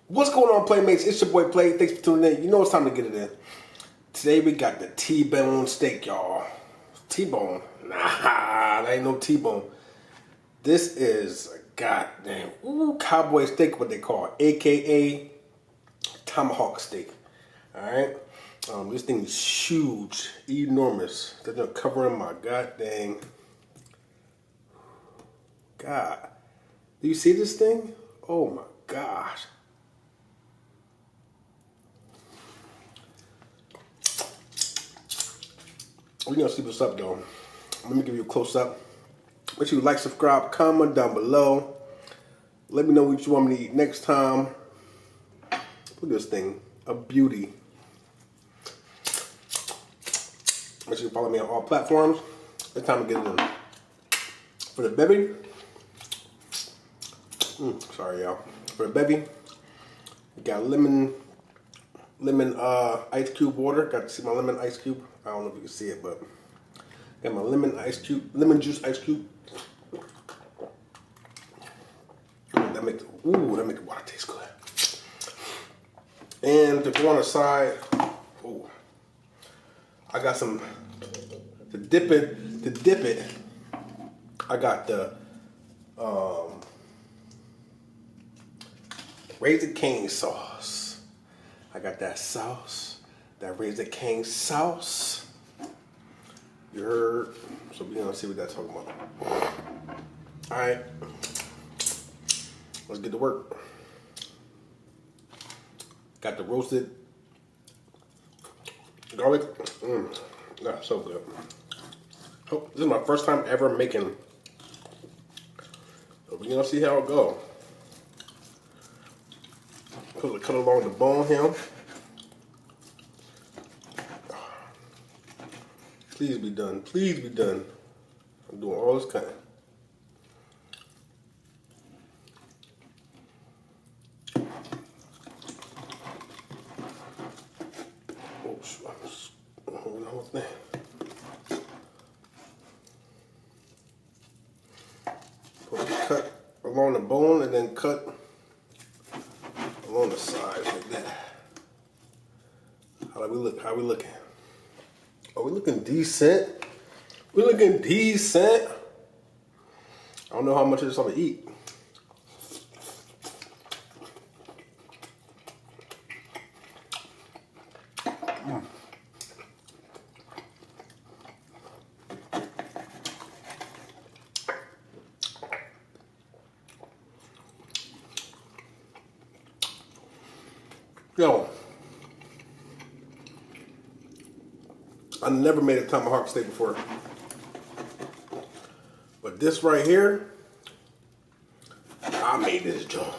What's going on, Playmates? It's your boy Play. Thanks for tuning in. You know it's time to get it in. Today we got the T-bone steak, y'all. T-bone? Nah, that ain't no T-bone. This is a goddamn cowboy steak, what they call it, aka Tomahawk steak. Alright? This thing is huge, enormous. They're covering my goddamn. God. Do you see this thing? Oh my gosh. We're gonna see what's up though. Let me give you a close up. Make sure you like, subscribe, comment down below. Let me know what you want me to eat next time. Look at this thing, a beauty. Make sure you follow me on all platforms. It's time to get it in. For the bevy, sorry y'all. For the bevy, we got lemon ice cube water. Got to see my lemon ice cube. I don't know if you can see it, but got my lemon juice ice cube. That make the water taste good. And to go on the side, I got some to dip it. I got the Raising Cane sauce. I got that sauce, that Raising Cane sauce. You heard? So we're gonna see what that's talking about. All right, let's get to work. Got the roasted garlic. That's so good. Oh, this is my first time ever making. So we're gonna see how it goes. Cut along the bone here. Please be done. Please be done. I'm doing all this cutting. Cut along the bone and then cut along the sides like that. How we look? How we looking? Are we looking decent? We're looking decent. I don't know how much of this I'm gonna eat. Yo, I never made a tomahawk steak before, but this right here, I made this joint.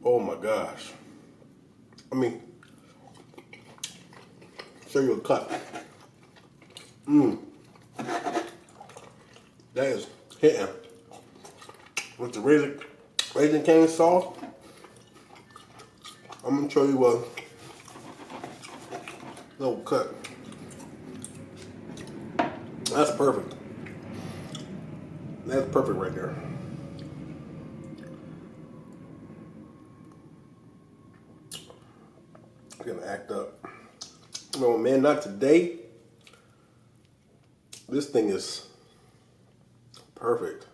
Oh my gosh. I mean, show you a cut. That is hitting. With the Raising Cane sauce, I'm gonna show you a little cut. That's perfect. That's perfect right there. I'm gonna act up. No man, not today. This thing is perfect.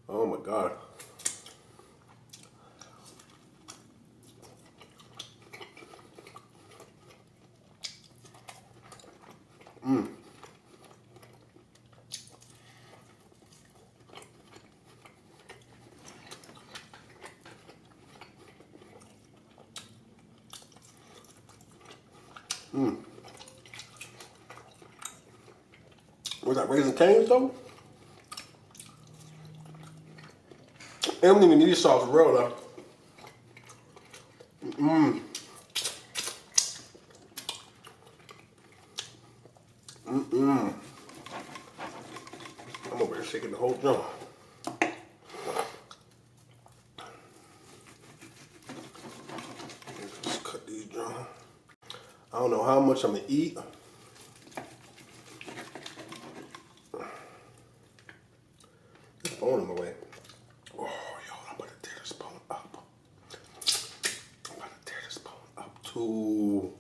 Oh my God. Was that Raising Cane's though? I don't even need sauce for real though. I'm over here shaking the whole joint. Just cut these joints. I don't know how much I'm gonna eat. This bone in my way. Oh, yo, I'm about to tear this bone. to,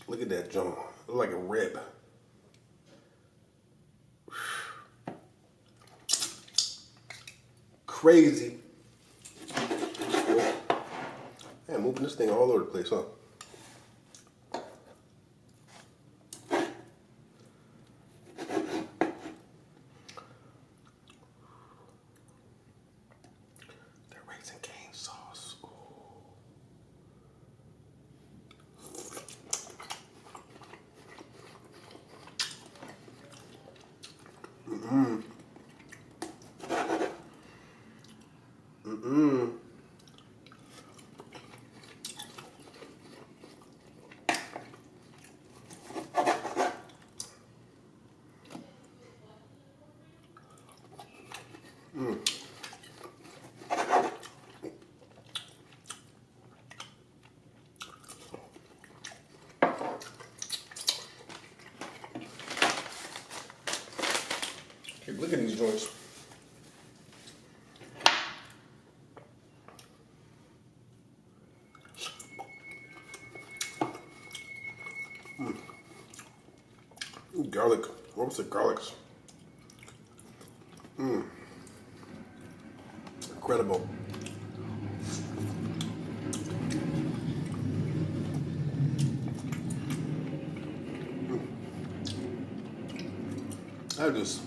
look at that joint. Look like a rib. Crazy. Man, moving this thing all over the place, huh? That raisin cane sauce. Ooh. Mm-mm. Mm-mm. Okay, look at these joints. Ooh, garlic. What was the garlics? Incredible. That is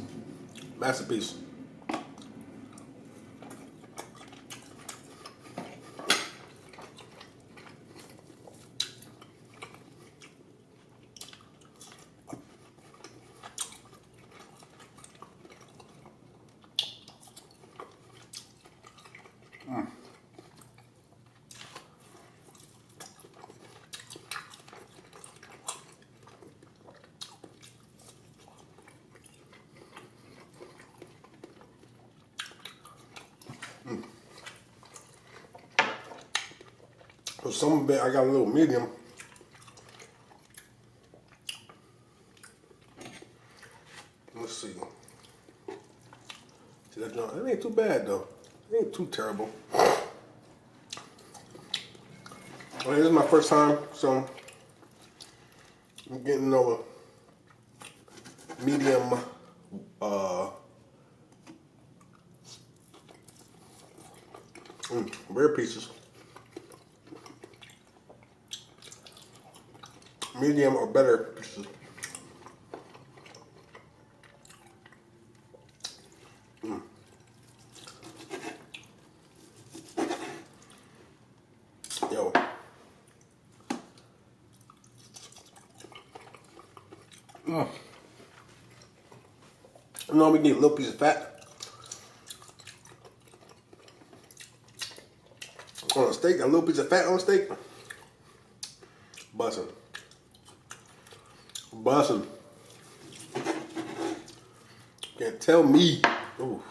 masterpiece. So some of it, I got a little medium. Let's see. See that joint? It ain't too bad though. It ain't too terrible. Well, this is my first time, so I'm getting over medium rare pieces. Medium or better pieces. Yo. I normally need a little piece of fat on a steak, a little piece of fat on a steak. Bussin'. Bussin'. Can't tell me. Ooh,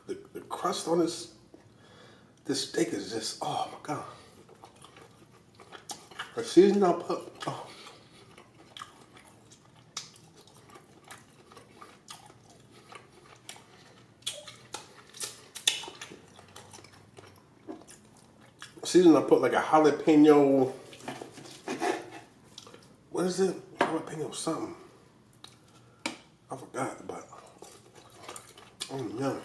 the crust on this steak is just, oh my God. The seasoning I put, oh. Season I put like a jalapeno. What is it? Jalapeno something. I forgot, but oh yeah.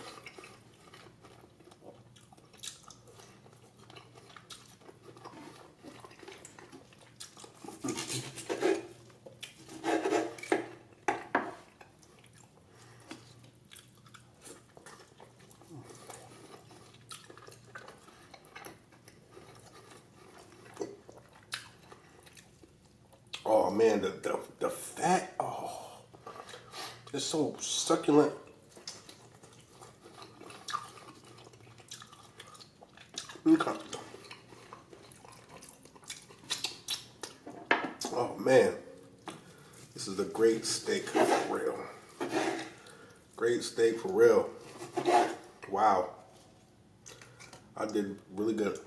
Oh man, the fat, oh, it's so succulent. Okay. Oh man, this is a great steak for real. Great steak for real. Wow, I did really good.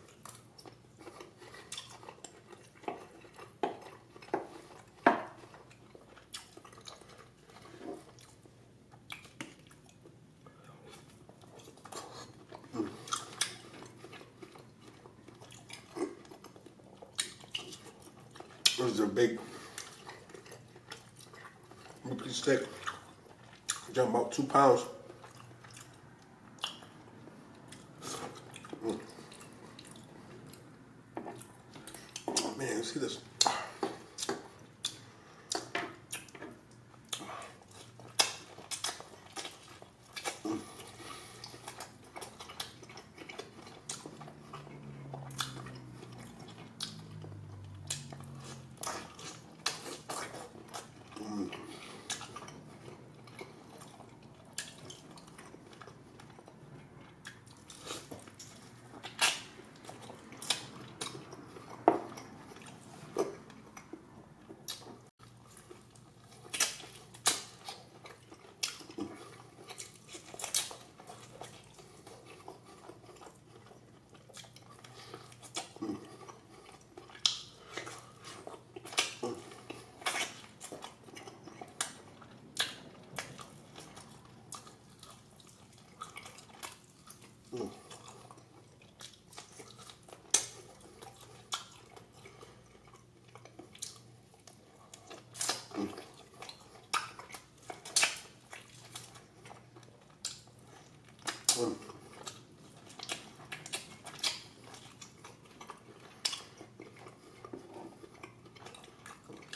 This is a big piece of steak. Jump about 2 pounds. Man, you see this?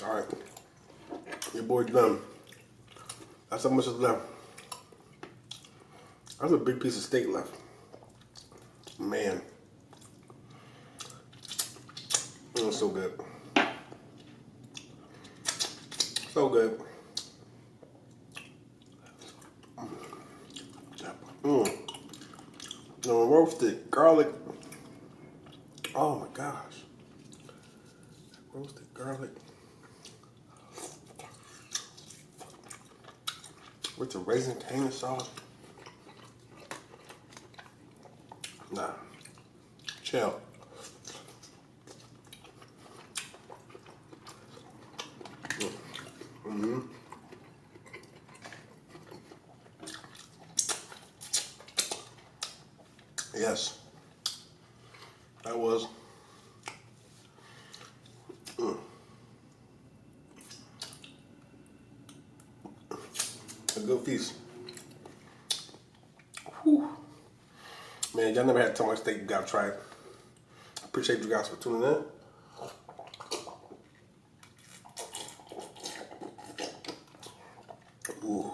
All right, your boy's done. That's how much is left. That's a big piece of steak left. Man, it was so good. So good. No, roasted garlic. Oh my gosh. Roasted garlic. With the raisin tang sauce. Nah. Chill. Yes. That was a good feast. Whew. Man, y'all never had Tomahawk steak, you gotta try it. I appreciate you guys for tuning in. Ooh.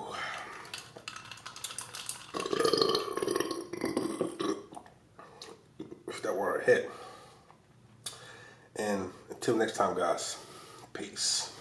If that were a hit. And until next time, guys, peace.